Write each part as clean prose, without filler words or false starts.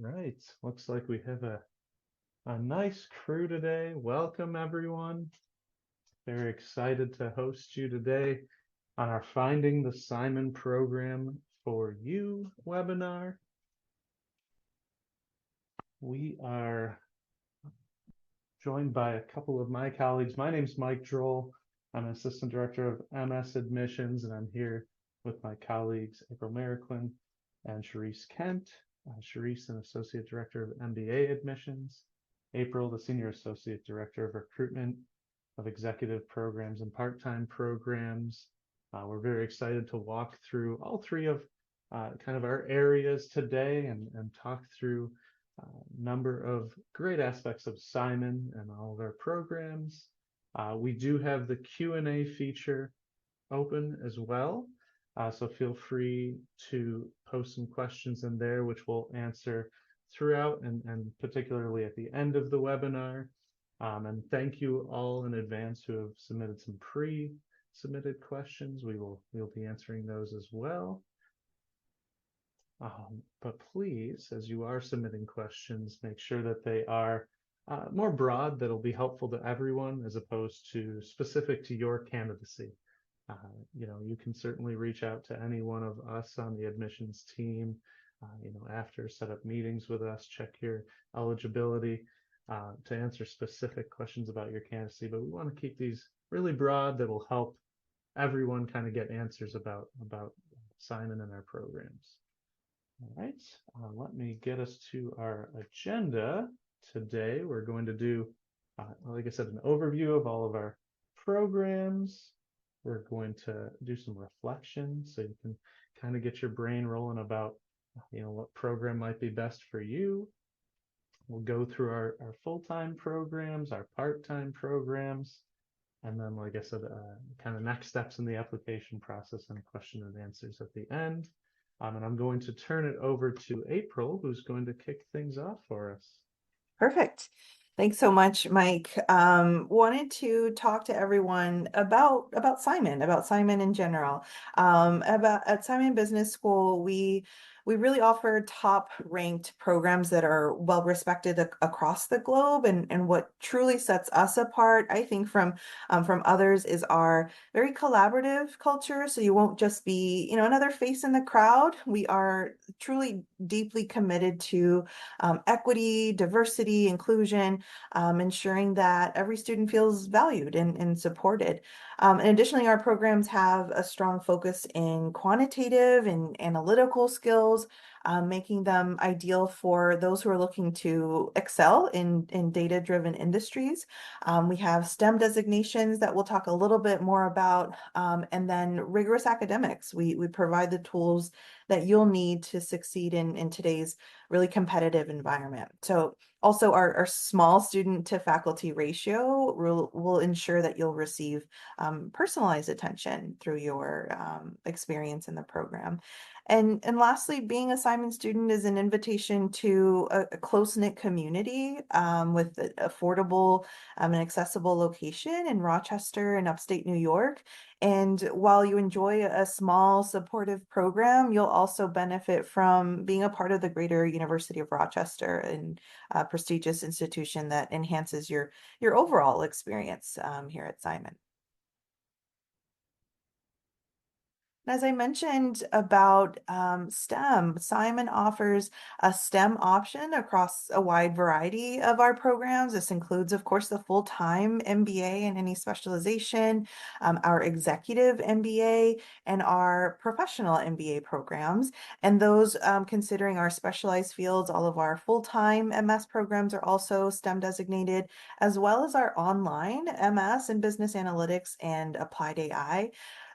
Right. Looks like we have a nice crew today. Welcome, everyone. Very excited to host you today on our Finding the Simon Program for You webinar. We are joined by a couple of my colleagues. My name's Mike Droll. I'm an Assistant Director of MS Admissions, and I'm here with my colleagues April Mericklin and Charisse Kent. Charisse, an Associate Director of MBA Admissions. April, the Senior Associate Director of Recruitment of Executive Programs and Part-Time Programs. We're very excited to walk through all three of kind of our areas today and talk through number of great aspects of Simon and all of our programs. We do have the Q&A feature open as well. So feel free to post some questions in there, which we'll answer throughout and particularly at the end of the webinar. And thank you all in advance who have submitted some pre-submitted questions. We'll be answering those as well. But please, as you are submitting questions, make sure that they are more broad, that'll be helpful to everyone as opposed to specific to your candidacy. You can certainly reach out to any one of us on the admissions team, after set up meetings with us, check your eligibility to answer specific questions about your candidacy. But we want to keep these really broad that will help everyone kind of get answers about Simon and our programs. All right, let me get us to our agenda. Today, we're going to do, like I said, an overview of all of our programs. We're going to do some reflection so you can kind of get your brain rolling about, what program might be best for you. We'll go through our full-time programs, our part-time programs, and then, like I said, kind of next steps in the application process and question and answers at the end. And I'm going to turn it over to April, who's going to kick things off for us. Perfect. Thanks so much, Mike. Wanted to talk to everyone about Simon in general. About at Simon Business School, we really offer top ranked programs that are well respected across the globe. And what truly sets us apart, I think, from others is our very collaborative culture. So you won't just be, another face in the crowd. We are truly deeply committed to equity, diversity, inclusion, ensuring that every student feels valued and supported. And additionally, our programs have a strong focus in quantitative and analytical skills, making them ideal for those who are looking to excel in data-driven industries. We have STEM designations that we'll talk a little bit more about, and then rigorous academics. We provide the tools that you'll need to succeed in today's really competitive environment. So also our small student to faculty ratio will ensure that you'll receive personalized attention through your experience in the program. And lastly, being a Simon student is an invitation to a close-knit community with an affordable and accessible location in Rochester and upstate New York. And while you enjoy a small supportive program, you'll also benefit from being a part of the greater University of Rochester, and a prestigious institution that enhances your overall experience here at Simon. As I mentioned about STEM, Simon offers a STEM option across a wide variety of our programs. This includes, of course, the full-time MBA and any specialization, our executive MBA, and our professional MBA programs. And those considering our specialized fields, all of our full-time MS programs are also STEM designated, as well as our online MS in business analytics and applied AI.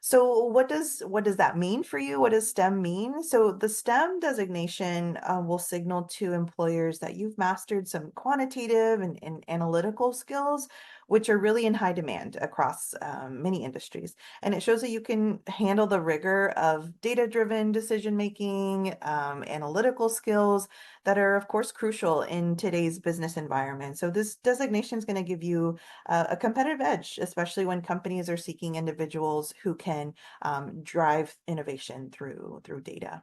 So what does that mean for you? What does STEM mean? So the STEM designation will signal to employers that you've mastered some quantitative and analytical skills, which are really in high demand across many industries. And it shows that you can handle the rigor of data-driven decision-making, analytical skills that are, of course, crucial in today's business environment. So this designation is going to give you a competitive edge, especially when companies are seeking individuals who can drive innovation through data.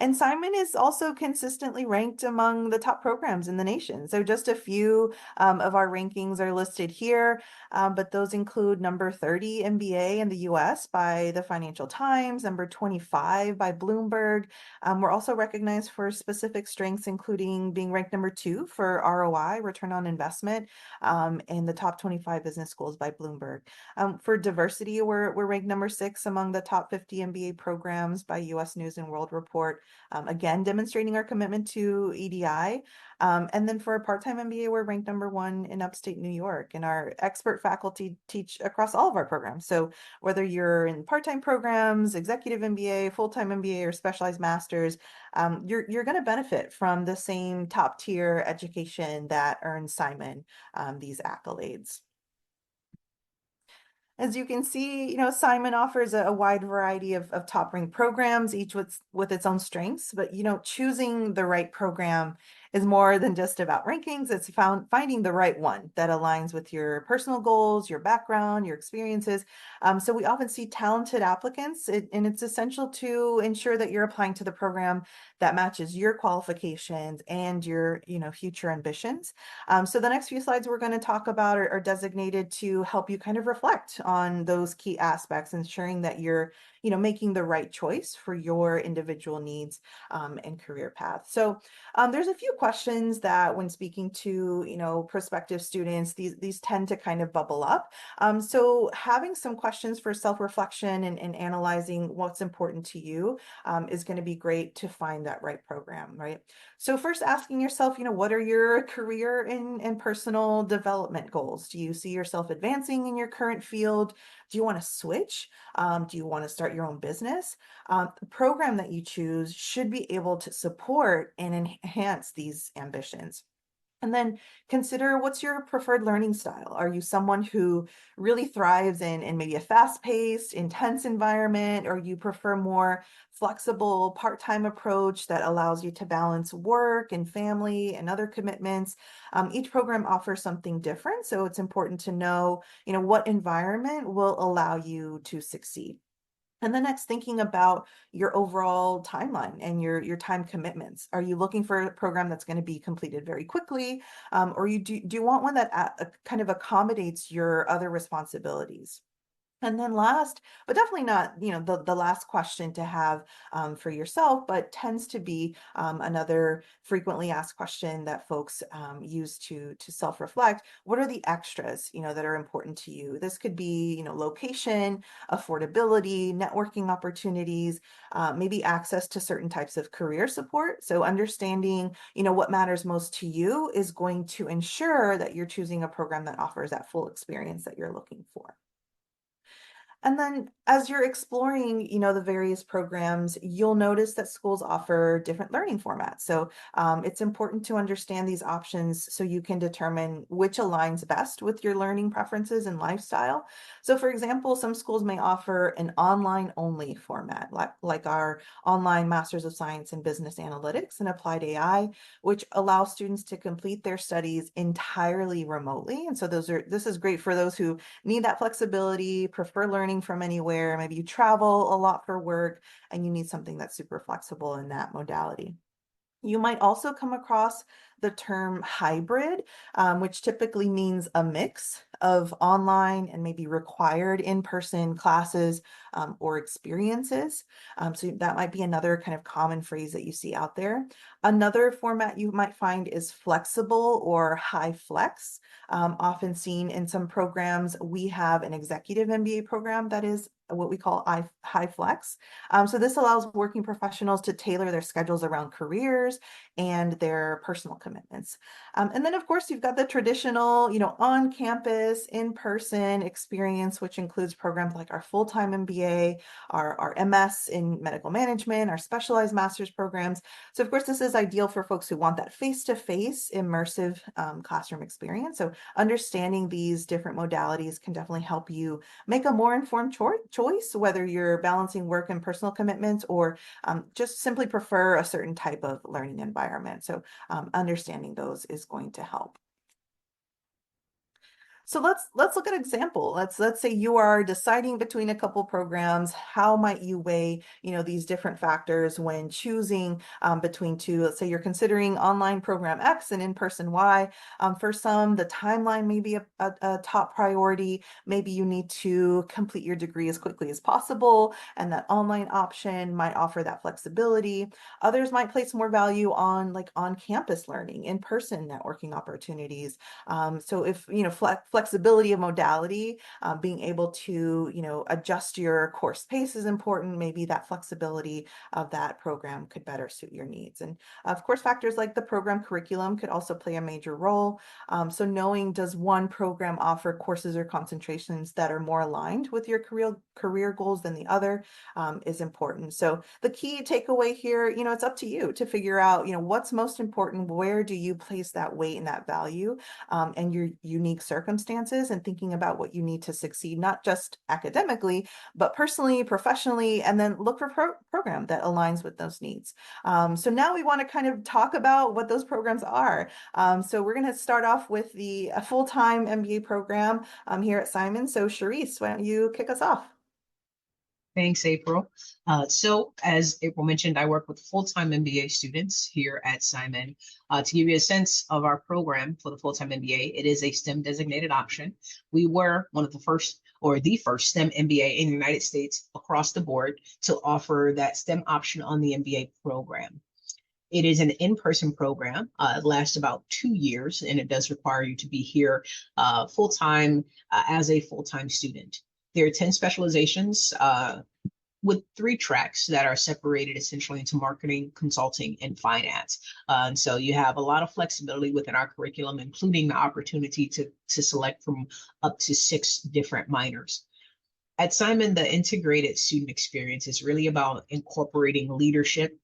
And Simon is also consistently ranked among the top programs in the nation. So just a few of our rankings are listed here, but those include number 30 MBA in the US by the Financial Times, number 25 by Bloomberg. We're also recognized for specific strengths, including being ranked number 2 for ROI, return on investment, in the top 25 business schools by Bloomberg. For diversity, we're ranked number 6 among the top 50 MBA programs by US News and World Report, again, demonstrating our commitment to EDI. And then for a part-time MBA, we're ranked number 1 in upstate New York, and our expert faculty teach across all of our programs. So whether you're in part-time programs, executive MBA, full-time MBA, or specialized masters, you're going to benefit from the same top-tier education that earns Simon these accolades. As you can see, Simon offers a wide variety of top ranked programs, each with its own strengths. But, choosing the right program is more than just about rankings. It's finding the right one that aligns with your personal goals, your background, your experiences. So we often see talented applicants, and it's essential to ensure that you're applying to the program that matches your qualifications and your, future ambitions. So the next few slides we're going to talk about are designated to help you kind of reflect on those key aspects, ensuring that you're, making the right choice for your individual needs and career path. So there's a few questions that when speaking to, prospective students, these tend to kind of bubble up. So having some questions for self-reflection and analyzing what's important to you is going to be great to find that right program, right? So first asking yourself, what are your career and personal development goals? Do you see yourself advancing in your current field? Do you want to switch? Do you want to start your own business? The program that you choose should be able to support and enhance these ambitions. And then consider, what's your preferred learning style? Are you someone who really thrives in maybe a fast-paced, intense environment, or you prefer more flexible part-time approach that allows you to balance work and family and other commitments? Each program offers something different, so it's important to know, what environment will allow you to succeed. And then next, thinking about your overall timeline and your time commitments. Are you looking for a program that's going to be completed very quickly? Or do you want one that kind of accommodates your other responsibilities? And then last, but definitely not, the last question to have for yourself, but tends to be another frequently asked question that folks use to self-reflect. What are the extras, that are important to you? This could be, location, affordability, networking opportunities, maybe access to certain types of career support. So understanding, what matters most to you is going to ensure that you're choosing a program that offers that full experience that you're looking for. And then as you're exploring, the various programs, you'll notice that schools offer different learning formats. So it's important to understand these options so you can determine which aligns best with your learning preferences and lifestyle. So for example, some schools may offer an online only format, like our online Masters of Science in Business Analytics and Applied AI, which allows students to complete their studies entirely remotely. And so this is great for those who need that flexibility, prefer learning from anywhere. Maybe you travel a lot for work and you need something that's super flexible in that modality. You might also come across the term hybrid, which typically means a mix of online and maybe required in-person classes or experiences. So that might be another kind of common phrase that you see out there. Another format you might find is flexible or high flex. Often seen in some programs, we have an executive MBA program that is what we call high flex. So this allows working professionals to tailor their schedules around careers and their personal commitments. And then of course you've got the traditional, on campus, in-person experience, which includes programs like our full-time MBA, our MS in medical management, our specialized master's programs. So of course this is ideal for folks who want that face-to-face immersive classroom experience. So understanding these different modalities can definitely help you make a more informed choice, whether you're balancing work and personal commitments or just simply prefer a certain type of learning environment. So understanding those is going to help. So let's look at an example. Let's say you are deciding between a couple programs. How might you weigh, these different factors when choosing between two? Let's say you're considering online program X and in-person Y. For some, the timeline may be a top priority. Maybe you need to complete your degree as quickly as possible, and that online option might offer that flexibility. Others might place more value on like on-campus learning, in-person networking opportunities. So if, flexibility of modality, being able to, adjust your course pace is important. Maybe that flexibility of that program could better suit your needs. And of course, factors like the program curriculum could also play a major role. So knowing, does one program offer courses or concentrations that are more aligned with your career goals than the other, is important. So the key takeaway here, it's up to you to figure out, what's most important. Where do you place that weight and that value? And your unique circumstances, and thinking about what you need to succeed, not just academically, but personally, professionally, and then look for program that aligns with those needs. So now we want to kind of talk about what those programs are. So we're going to start off with the full-time MBA program here at Simon. So Charisse, why don't you kick us off? Thanks, April. So as April mentioned, I work with full-time MBA students here at Simon. To give you a sense of our program for the full-time MBA, it is a STEM designated option. We were one of the first or the first STEM MBA in the United States across the board to offer that STEM option on the MBA program. It is an in-person program. It lasts about 2 years, and it does require you to be here full-time as a full-time student. There are 10 specializations with 3 tracks that are separated essentially into marketing, consulting, and finance. And so you have a lot of flexibility within our curriculum, including the opportunity to select from up to 6 different minors. At Simon, the integrated student experience is really about incorporating leadership,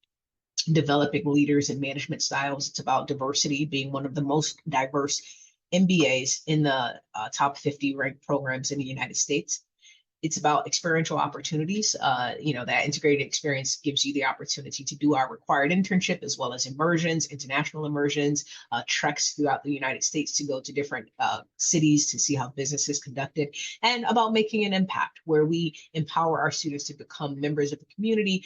developing leaders and management styles. It's about diversity, being one of the most diverse MBAs in the top 50 ranked programs in the United States. It's about experiential opportunities. That integrated experience gives you the opportunity to do our required internship as well as immersions, international immersions, treks throughout the United States to go to different cities to see how business is conducted, and about making an impact where we empower our students to become members of the community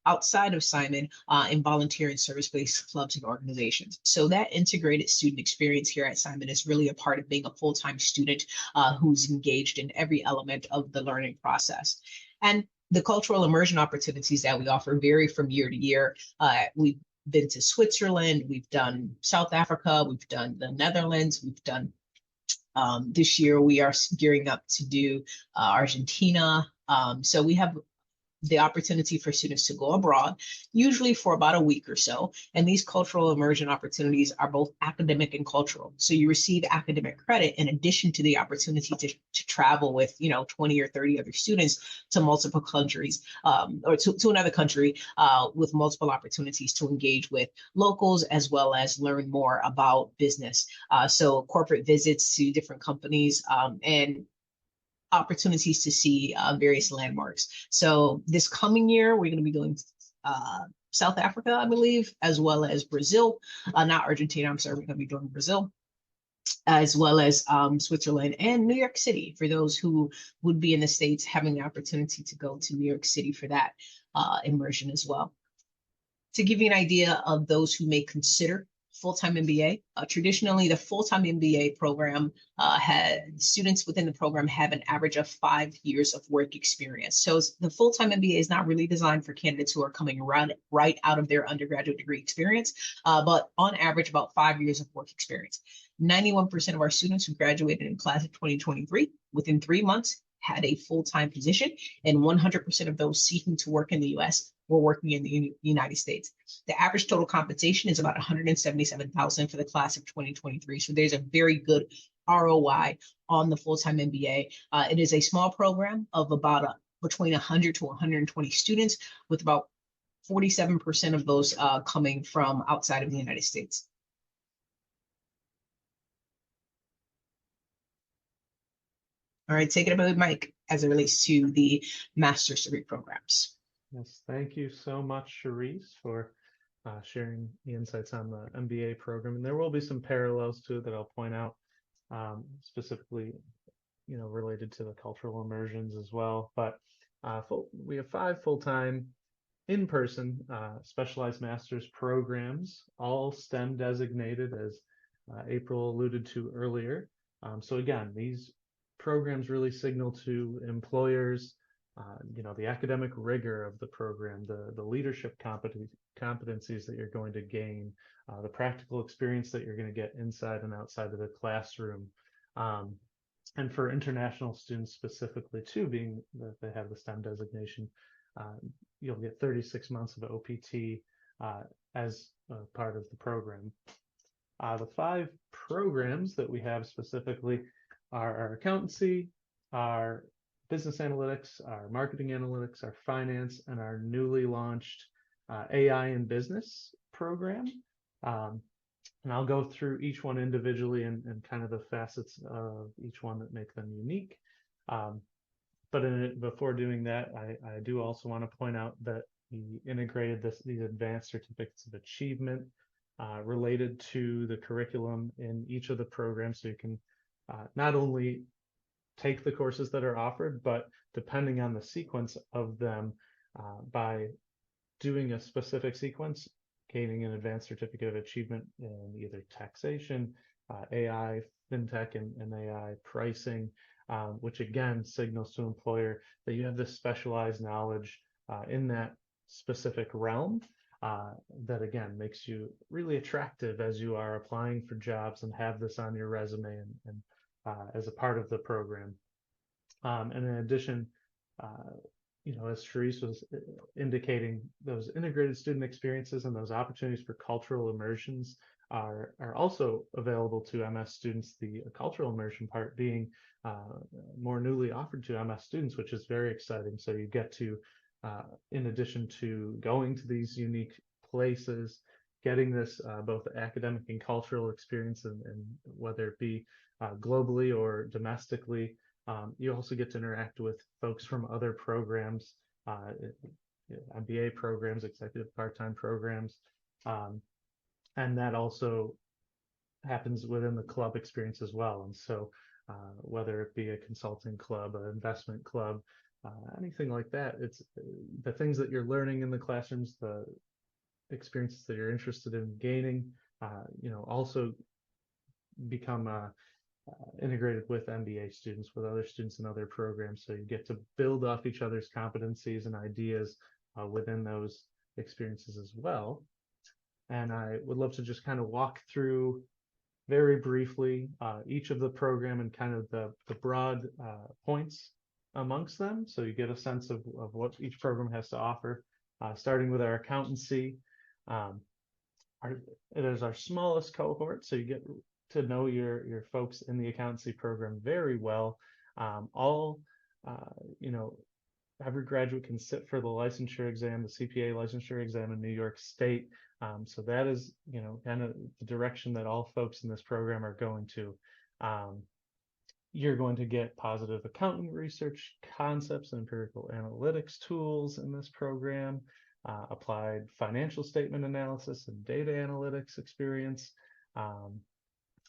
outside of Simon in volunteer and service-based clubs and organizations. So that integrated student experience here at Simon is really a part of being a full-time student who's engaged in every element of the learning process. And the cultural immersion opportunities that we offer vary from year to year. We've been to Switzerland, we've done South Africa, we've done the Netherlands, we've done this year we are gearing up to do Argentina. So we have the opportunity for students to go abroad, usually for about a week or so. And these cultural immersion opportunities are both academic and cultural. So you receive academic credit in addition to the opportunity to travel with, 20 or 30 other students to multiple countries, or to another country with multiple opportunities to engage with locals as well as learn more about business. So corporate visits to different companies and opportunities to see various landmarks. So this coming year, we're going to be going South Africa, I believe, as well as Brazil, not Argentina, I'm sorry, we're going to be doing Brazil, as well as Switzerland and New York City for those who would be in the States, having the opportunity to go to New York City for that immersion as well. To give you an idea of those who may consider full-time MBA. Traditionally, the full-time MBA program had students within the program have an average of 5 years of work experience. So the full-time MBA is not really designed for candidates who are coming right out of their undergraduate degree experience, but on average, about 5 years of work experience. 91% of our students who graduated in class of 2023 within 3 months had a full-time position, and 100% of those seeking to work in the U.S. were working in the United States. The average total compensation is about $177,000 for the class of 2023. So there's a very good ROI on the full-time MBA. It is a small program of about between 100 to 120 students, with about 47% of those coming from outside of the United States. All right, take it away, Mike, as it relates to the master's degree programs. Yes, thank you so much, Charisse, for sharing the insights on the MBA program. And there will be some parallels to it that I'll point out specifically, related to the cultural immersions as well. But we have 5 full-time in-person specialized master's programs, all STEM designated, as April alluded to earlier. So again, these programs really signal to employers, the academic rigor of the program, the leadership competencies that you're going to gain, the practical experience that you're going to get inside and outside of the classroom. And for international students specifically too, being that they have the STEM designation, you'll get 36 months of OPT as part of the program. The 5 programs that we have specifically are our accountancy, our business analytics, our marketing analytics, our finance, and our newly launched AI in business program. And I'll go through each one individually and kind of the facets of each one that make them unique. But before doing that, I do also want to point out that we integrated these advanced certificates of achievement related to the curriculum in each of the programs, so you can not only take the courses that are offered, but depending on the sequence of them, by doing a specific sequence, gaining an advanced certificate of achievement in either taxation, AI, fintech, and AI pricing, which again signals to employer that you have this specialized knowledge in that specific realm, that again makes you really attractive as you are applying for jobs and have this on your resume and as a part of the program. And in addition, as Charisse was indicating, those integrated student experiences and those opportunities for cultural immersions are also available to MS students, the cultural immersion part being more newly offered to MS students, which is very exciting. So you get to, in addition to going to these unique places, getting this both academic and cultural experience, and whether it be globally or domestically, you also get to interact with folks from other programs, MBA programs, executive part-time programs, and that also happens within the club experience as well. And so whether it be a consulting club, an investment club, anything like that, it's the things that you're learning in the classrooms, the experiences that you're interested in gaining, also become integrated with MBA students, with other students in other programs. So you get to build off each other's competencies and ideas within those experiences as well. And I would love to just kind of walk through very briefly each of the program and kind of the broad points amongst them, so you get a sense of what each program has to offer. Starting with our accountancy, it is our smallest cohort, so you get to know your folks in the accountancy program very well. Every graduate can sit for the licensure exam, the CPA licensure exam in New York State. So that is, kind of the direction that all folks in this program are going to. You're going to get positive accounting research concepts and empirical analytics tools in this program, applied financial statement analysis and data analytics experience.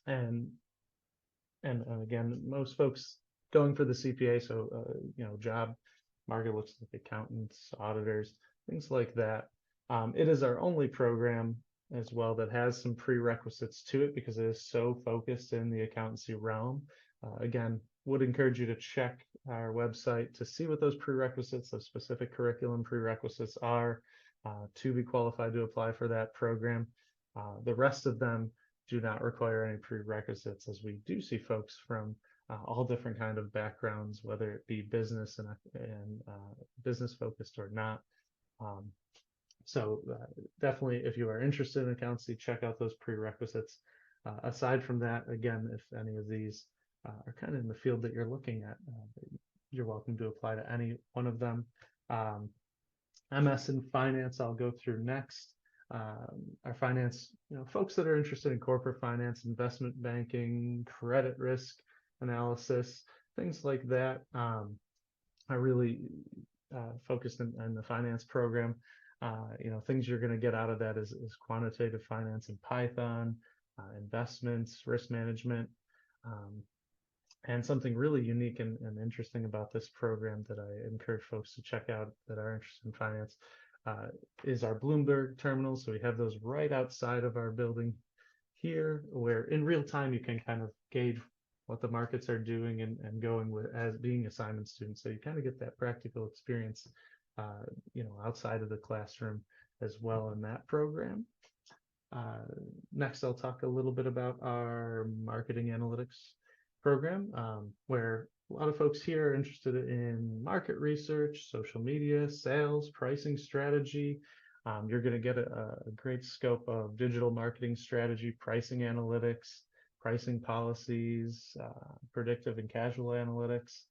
And again, most folks going for the CPA, so job market looks like accountants, auditors, things like that. It is our only program as well that has some prerequisites to it because it is so focused in the accountancy realm. Again, would encourage you to check our website to see what those prerequisites, those specific curriculum prerequisites are to be qualified to apply for that program. The rest of them do not require any prerequisites, as we do see folks from all different kind of backgrounds, whether it be business and business focused or not. So definitely, if you are interested in accountancy, check out those prerequisites. Aside from that, again, if any of these are kind of in the field that you're looking at, you're welcome to apply to any one of them. MS in finance, I'll go through next. Our finance, folks that are interested in corporate finance, investment banking, credit risk analysis, things like that, are really focused in the finance program. Things you're going to get out of that is quantitative finance in Python, investments, risk management, And something really unique and interesting about this program that I encourage folks to check out that are interested in finance is our Bloomberg terminals. So we have those right outside of our building here, where in real time you can kind of gauge what the markets are doing and going with as being a Simon student. So you kind of get that practical experience, outside of the classroom as well in that program. Next, I'll talk a little bit about our marketing analytics program, where a lot of folks here are interested in market research, social media, sales, pricing strategy. You're going to get a great scope of digital marketing strategy, pricing analytics, pricing policies, predictive and casual analytics,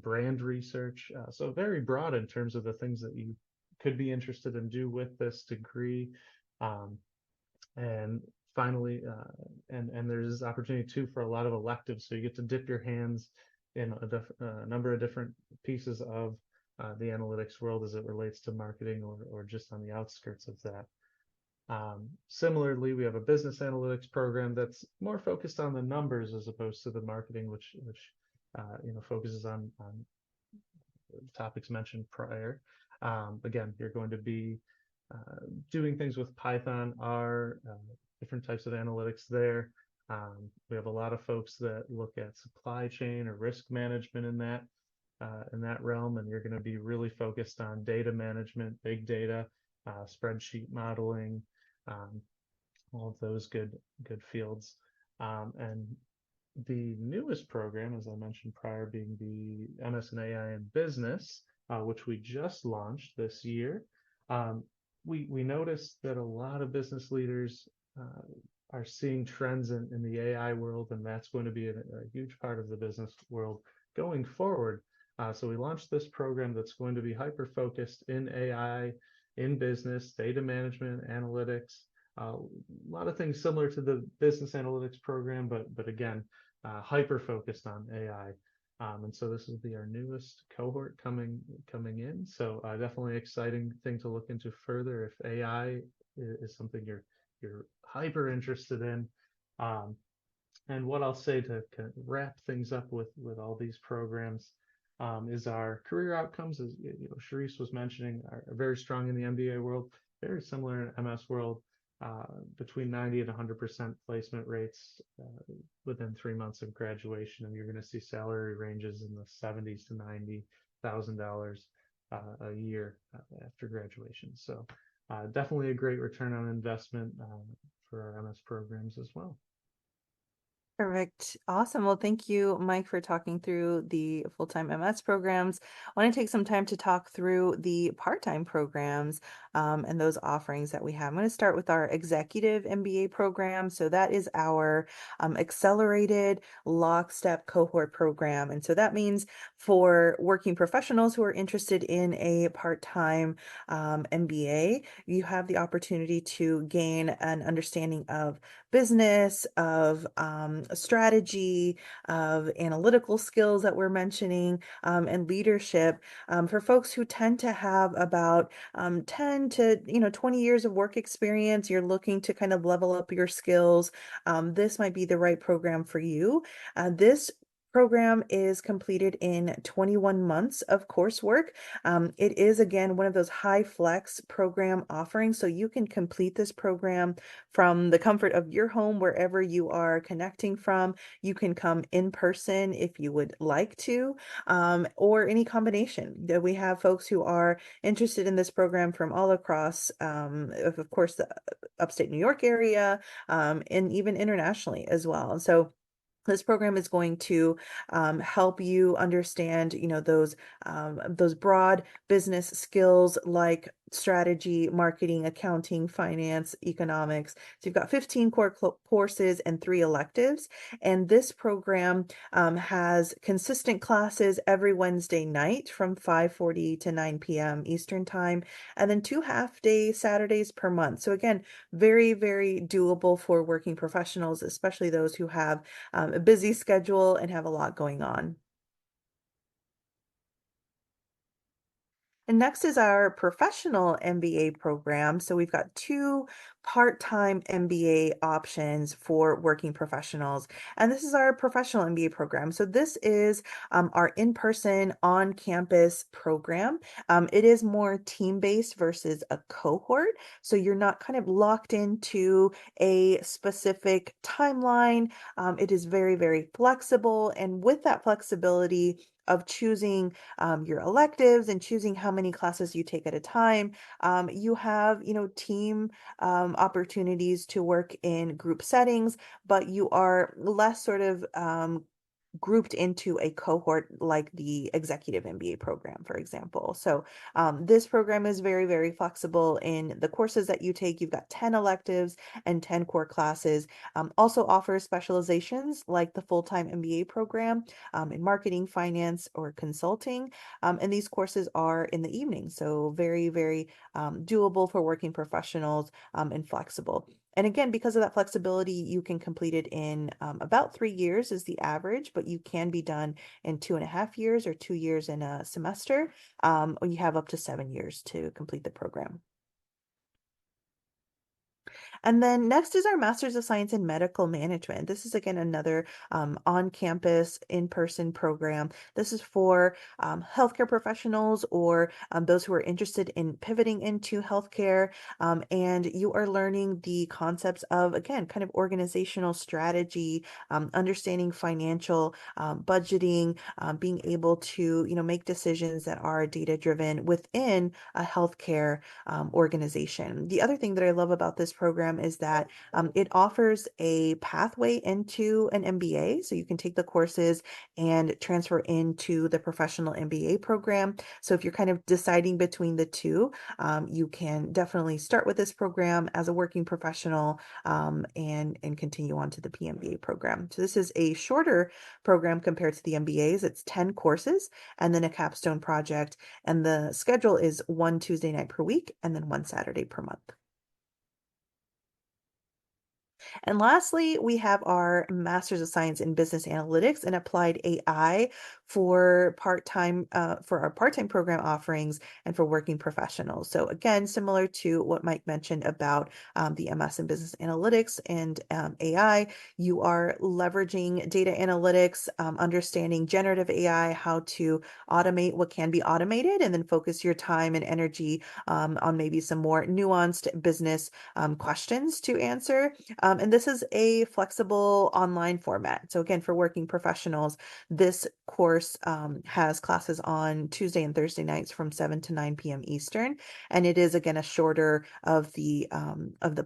brand research. So very broad in terms of the things that you could be interested in do with this degree. And finally, and there's this opportunity too for a lot of electives. So you get to dip your hands in a number of different pieces of the analytics world as it relates to marketing or just on the outskirts of that. Similarly, we have a business analytics program that's more focused on the numbers as opposed to the marketing, which focuses on topics mentioned prior. Again, you're going to be doing things with Python, R, different types of analytics there. We have a lot of folks that look at supply chain or risk management in that realm, and you're going to be really focused on data management, big data, spreadsheet modeling, all of those good fields. And the newest program, as I mentioned prior, being the MS in AI in Business, which we just launched this year. We noticed that a lot of business leaders are seeing trends in the AI world, and that's going to be a huge part of the business world going forward. So we launched this program that's going to be hyper-focused in AI, in business, data management, analytics, a lot of things similar to the business analytics program, but again, hyper-focused on AI. And so this will be our newest cohort coming in. So definitely exciting thing to look into further if AI is something you're hyper interested in. And what I'll say to kind of wrap things up with all these programs is our career outcomes, as Sharice was mentioning, are very strong in the MBA world, very similar in MS world. Between 90 and 100% placement rates within 3 months of graduation, and you're going to see salary ranges in the $70,000 to $90,000 a year after graduation. So definitely a great return on investment for our MS programs as well. Perfect. Awesome. Well, thank you, Mike, for talking through the full-time MS programs. I want to take some time to talk through the part-time programs and those offerings that we have. I'm going to start with our executive MBA program. So that is our accelerated lockstep cohort program. And so that means for working professionals who are interested in a part-time MBA, you have the opportunity to gain an understanding of business, of strategy, of analytical skills that we're mentioning, and leadership for folks who tend to have about 10 to 20 years of work experience. You're looking to kind of level up your skills. This might be the right program for you. This program is completed in 21 months of coursework. It is, again, one of those high flex program offerings. So you can complete this program from the comfort of your home, wherever you are connecting from. You can come in person if you would like to, or any combination. We have folks who are interested in this program from all across, of course, the upstate New York area, and even internationally as well. So this program is going to help you understand, those broad business skills like strategy, marketing, accounting, finance, economics. So you've got 15 core courses and 3 electives. And this program has consistent classes every Wednesday night from 5:40 to 9 p.m. Eastern time, and then 2 half-day Saturdays per month. So again, very, very doable for working professionals, especially those who have a busy schedule and have a lot going on. And next is our professional MBA program. So we've got two part-time MBA options for working professionals. And this is our professional MBA program. So this is our in-person on-campus program. It is more team-based versus a cohort. So you're not kind of locked into a specific timeline. It is very, very flexible. And with that flexibility of choosing your electives and choosing how many classes you take at a time. You have, team opportunities to work in group settings, but you are less sort of grouped into a cohort like the executive MBA program, for example. So this program is very, very flexible in the courses that you take. You've got 10 electives and 10 core classes. Also offers specializations like the full-time MBA program in marketing, finance, or consulting. And these courses are in the evening. So very, very doable for working professionals and flexible. And again, because of that flexibility, you can complete it in about 3 years is the average, but you can be done in 2.5 years or 2 years in a semester. Or you have up to 7 years to complete the program. And then next is our Master's of Science in Medical Management. This is again another on-campus, in-person program. This is for healthcare professionals or those who are interested in pivoting into healthcare. And you are learning the concepts of, again, kind of organizational strategy, understanding financial budgeting, being able to, make decisions that are data-driven within a healthcare organization. The other thing that I love about this program is that it offers a pathway into an MBA. So you can take the courses and transfer into the professional MBA program. So if you're kind of deciding between the two, you can definitely start with this program as a working professional and continue on to the PMBA program. So this is a shorter program compared to the MBAs. It's 10 courses and then a capstone project. And the schedule is one Tuesday night per week and then one Saturday per month. And lastly, we have our Master's of Science in Business Analytics and Applied AI for our part-time program offerings and for working professionals. So again, similar to what Mike mentioned about the MS in Business Analytics and AI, you are leveraging data analytics, understanding generative AI, how to automate what can be automated, and then focus your time and energy on maybe some more nuanced business questions to answer. And this is a flexible online format. So again, for working professionals, this course has classes on Tuesday and Thursday nights from 7 to 9 p.m. Eastern. And it is, again, a shorter of the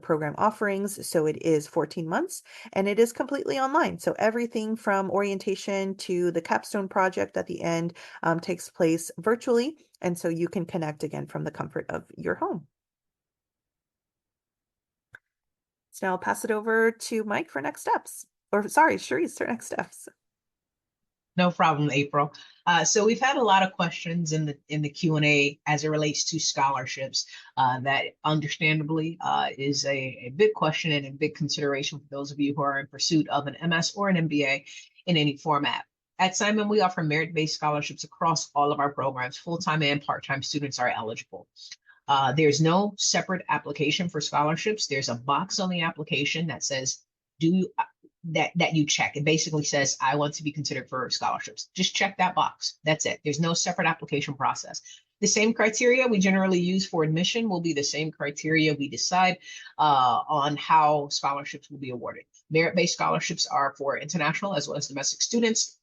program offerings. So it is 14 months and it is completely online. So everything from orientation to the capstone project at the end takes place virtually. And so you can connect again from the comfort of your home. So now I'll pass it over to Mike for next steps. Or sorry, Sharice for next steps. No problem, April. So we've had a lot of questions in the Q&A as it relates to scholarships. That understandably is a big question and a big consideration for those of you who are in pursuit of an MS or an MBA in any format. At Simon, we offer merit-based scholarships across all of our programs. Full-time and part-time students are eligible. There's no separate application for scholarships. There's a box on the application that says, that you check. It basically says, I want to be considered for scholarships. Just check that box. That's it. There's no separate application process. The same criteria we generally use for admission will be the same criteria we decide on how scholarships will be awarded. Merit-based scholarships are for international as well as domestic students.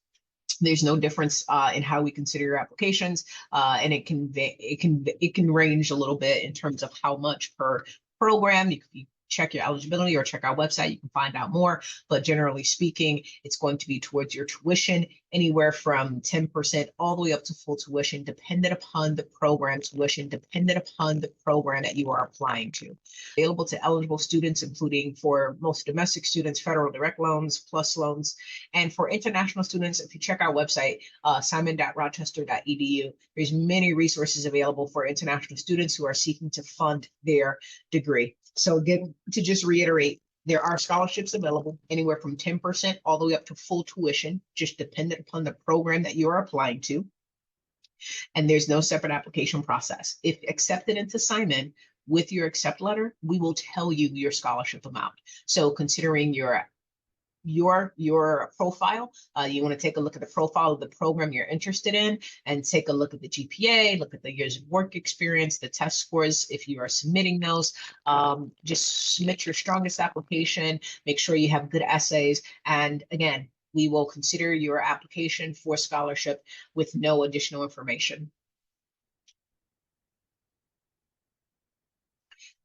There's no difference in how we consider your applications, and it can range a little bit in terms of how much per program. You can check your eligibility or check our website. You can find out more. But generally speaking, it's going to be towards your tuition, anywhere from 10% all the way up to full tuition, dependent upon the program tuition, dependent upon the program that you are applying to. Available to eligible students, including for most domestic students, federal direct loans, plus loans. And for international students, if you check our website, simon.rochester.edu, there's many resources available for international students who are seeking to fund their degree. So again, to just reiterate, there are scholarships available anywhere from 10% all the way up to full tuition, just dependent upon the program that you are applying to. And there's no separate application process. If accepted into Simon, with your accept letter, we will tell you your scholarship amount. So considering your profile, you want to take a look at the profile of the program you're interested in and take a look at the GPA, look at the years of work experience, the test scores if you are submitting those. Just submit your strongest application, make sure you have good essays, and again, we will consider your application for scholarship with no additional information.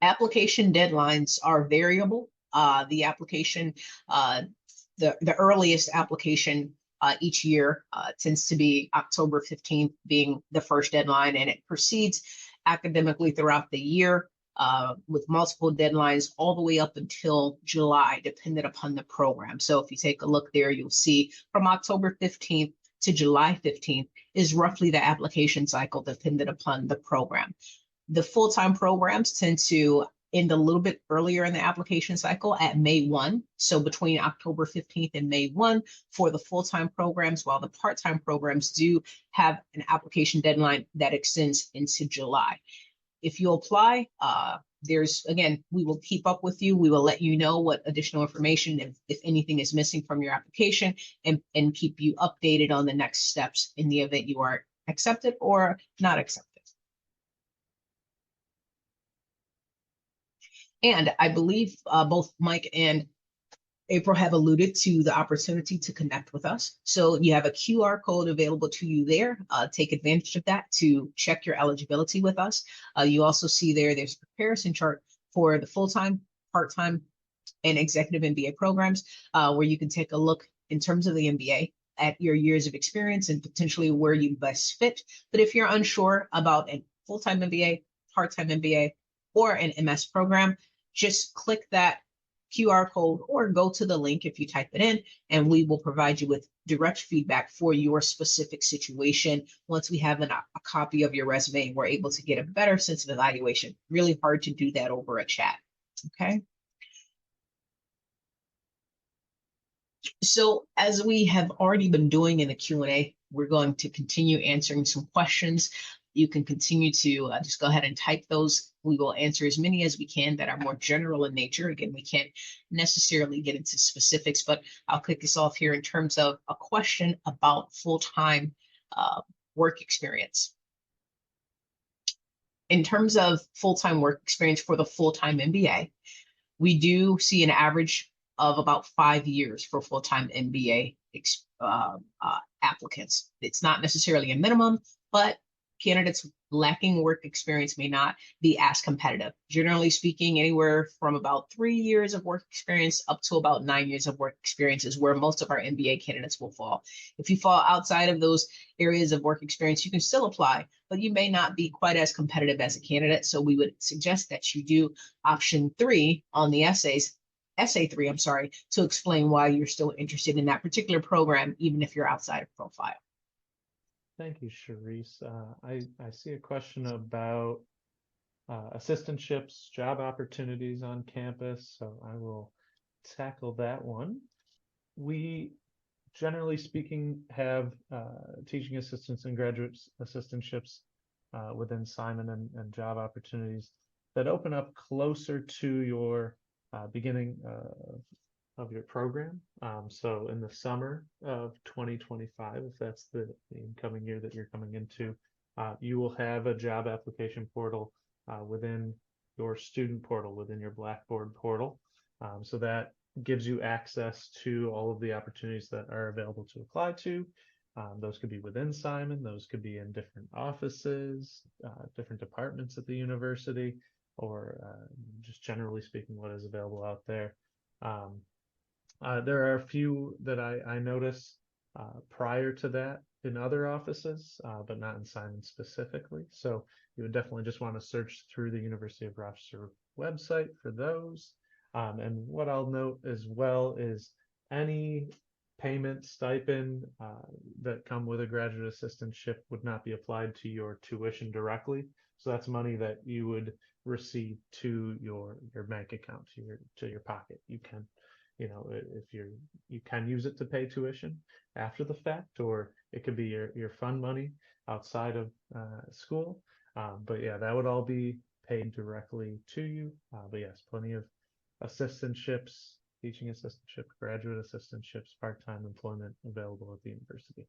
Application deadlines are variable. The application, the earliest application each year tends to be October 15th being the first deadline, and it proceeds academically throughout the year with multiple deadlines all the way up until July, dependent upon the program. So if you take a look there, you'll see from October 15th to July 15th is roughly the application cycle dependent upon the program. The full-time programs tend to end a little bit earlier in the application cycle at May 1. So between October 15th and May 1 for the full-time programs, while the part-time programs do have an application deadline that extends into July. If you apply, again, we will keep up with you. We will let you know what additional information, if anything is missing from your application, and keep you updated on the next steps in the event you are accepted or not accepted. And I believe both Mike and April have alluded to the opportunity to connect with us. So you have a QR code available to you there. Take advantage of that to check your eligibility with us. You also see there's a comparison chart for the full-time, part-time, and executive MBA programs, where you can take a look in terms of the MBA at your years of experience and potentially where you best fit. But if you're unsure about a full-time MBA, part-time MBA, or an MS program, just click that QR code or go to the link if you type it in, and we will provide you with direct feedback for your specific situation. Once we have a copy of your resume, we're able to get a better sense of evaluation. Really hard to do that over a chat, okay? So as we have already been doing in the Q&A, we're going to continue answering some questions. You can continue to just go ahead and type those. We will answer as many as we can that are more general in nature. Again, we can't necessarily get into specifics, but I'll kick this off here in terms of a question about full-time work experience. In terms of full-time work experience for the full-time MBA, we do see an average of about 5 years for full-time MBA applicants. It's not necessarily a minimum, but candidates lacking work experience may not be as competitive. Generally speaking, anywhere from about 3 years of work experience up to about 9 years of work experience is where most of our MBA candidates will fall. If you fall outside of those areas of work experience, you can still apply, but you may not be quite as competitive as a candidate. So we would suggest that you do option 3 on the essay 3, I'm sorry, to explain why you're still interested in that particular program, even if you're outside of profile. Thank you, Sharice. I see a question about assistantships, job opportunities on campus, so I will tackle that one. We, generally speaking, have teaching assistants and graduate assistantships within Simon and job opportunities that open up closer to your beginning of your program. So in the summer of 2025, if that's the incoming year that you're coming into, you will have a job application portal within your student portal, within your Blackboard portal. So that gives you access to all of the opportunities that are available to apply to. Those could be within Simon, those could be in different offices, different departments at the university, or just generally speaking, what is available out there. There are a few that I noticed prior to that in other offices, but not in Simon specifically. So you would definitely just want to search through the University of Rochester website for those. And what I'll note as well is any payment stipend that come with a graduate assistantship would not be applied to your tuition directly. So that's money that you would receive to your bank account, to your pocket. You can If you can use it to pay tuition after the fact, or it could be your fund money outside of school. But yeah, that would all be paid directly to you. But yes, plenty of assistantships, teaching assistantship, graduate assistantships, part-time employment available at the university.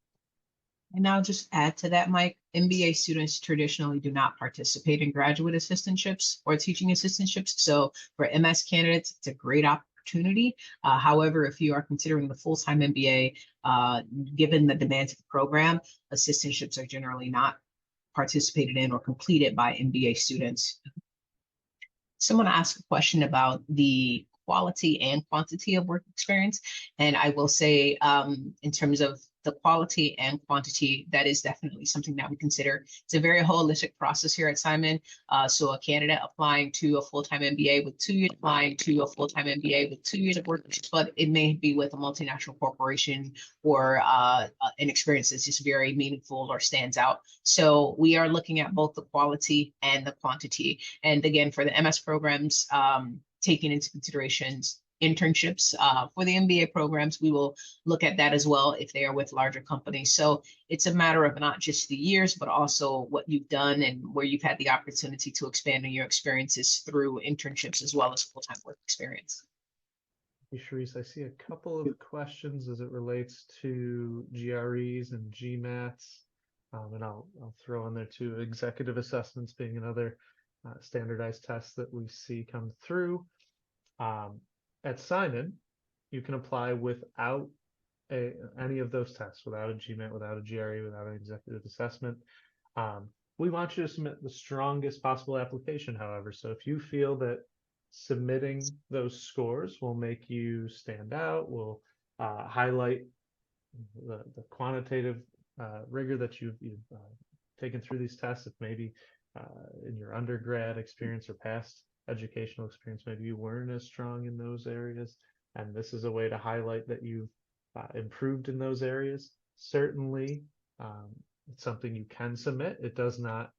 And I'll just add to that, Mike, MBA students traditionally do not participate in graduate assistantships or teaching assistantships. So for MS candidates, it's a great opportunity. However, if you are considering the full-time MBA, given the demands of the program, assistantships are generally not participated in or completed by MBA students. Someone asked a question about the quality and quantity of work experience. And I will say, in terms of the quality and quantity, that is definitely something that we consider. It's a very holistic process here at Simon. So a candidate applying to a full-time MBA with 2 years, applying to a full-time MBA with 2 years of work, but it may be with a multinational corporation or an experience that's just very meaningful or stands out. So we are looking at both the quality and the quantity. And again, for the MS programs, taking into considerations internships. For the MBA programs, we will look at that as well if they are with larger companies. So it's a matter of not just the years, but also what you've done and where you've had the opportunity to expand on your experiences through internships as well as full-time work experience. Sharice, I see a couple of questions as it relates to GREs and GMATs. And I'll throw in there too, executive assessments being another standardized test that we see come through. At Simon, you can apply without any of those tests, without a GMAT, without a GRE, without an executive assessment. We want you to submit the strongest possible application, however. So if you feel that submitting those scores will make you stand out, will highlight the quantitative rigor that you've taken through these tests, if maybe in your undergrad experience or past educational experience, maybe you weren't as strong in those areas, and this is a way to highlight that you've improved in those areas. Certainly, it's something you can submit. It does not,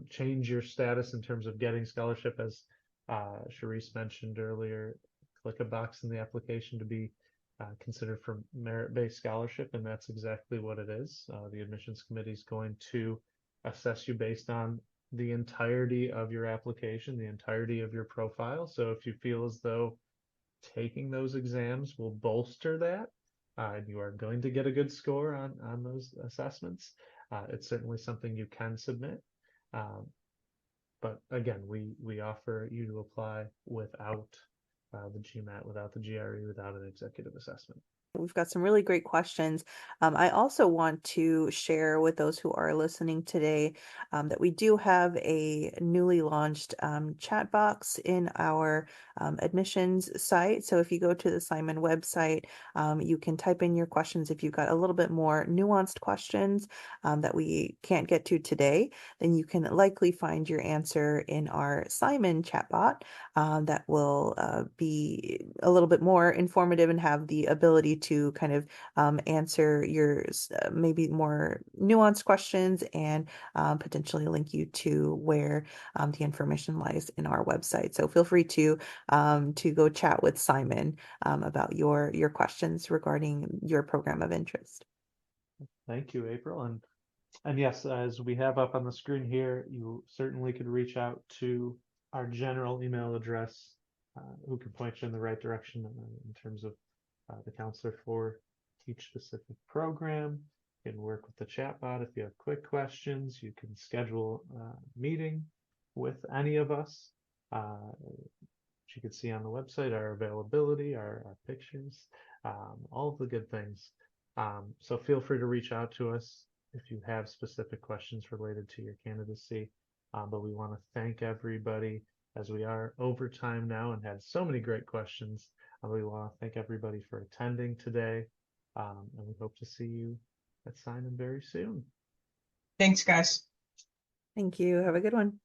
change your status in terms of getting scholarship, as Sharice mentioned earlier. Click a box in the application to be considered for merit-based scholarship, and that's exactly what it is. The admissions committee is going to assess you based on the entirety of your application, the entirety of your profile. So if you feel as though taking those exams will bolster that, and you are going to get a good score on those assessments, it's certainly something you can submit. But again, we offer you to apply without the GMAT, without the GRE, without an executive assessment. We've got some really great questions. I also want to share with those who are listening today that we do have a newly launched chat box in our admissions site. So if you go to the Simon website, you can type in your questions. If you've got a little bit more nuanced questions that we can't get to today, then you can likely find your answer in our Simon chatbot that will be a little bit more informative and have the ability to kind of answer your maybe more nuanced questions and potentially link you to where the information lies in our website. So feel free to go chat with Simon about your questions regarding your program of interest. Thank you, April. And yes, as we have up on the screen here, you certainly could reach out to our general email address, who can point you in the right direction in terms of the counselor for each specific program. You can work with the chatbot if you have quick questions. You can schedule a meeting with any of us. You can see on the website our availability, our pictures, all of the good things. So feel free to reach out to us if you have specific questions related to your candidacy. But we want to thank everybody, as we are over time now and had so many great questions. We want to thank everybody for attending today, and we hope to see you at Simon very soon. Thanks, guys. Thank you. Have a good one.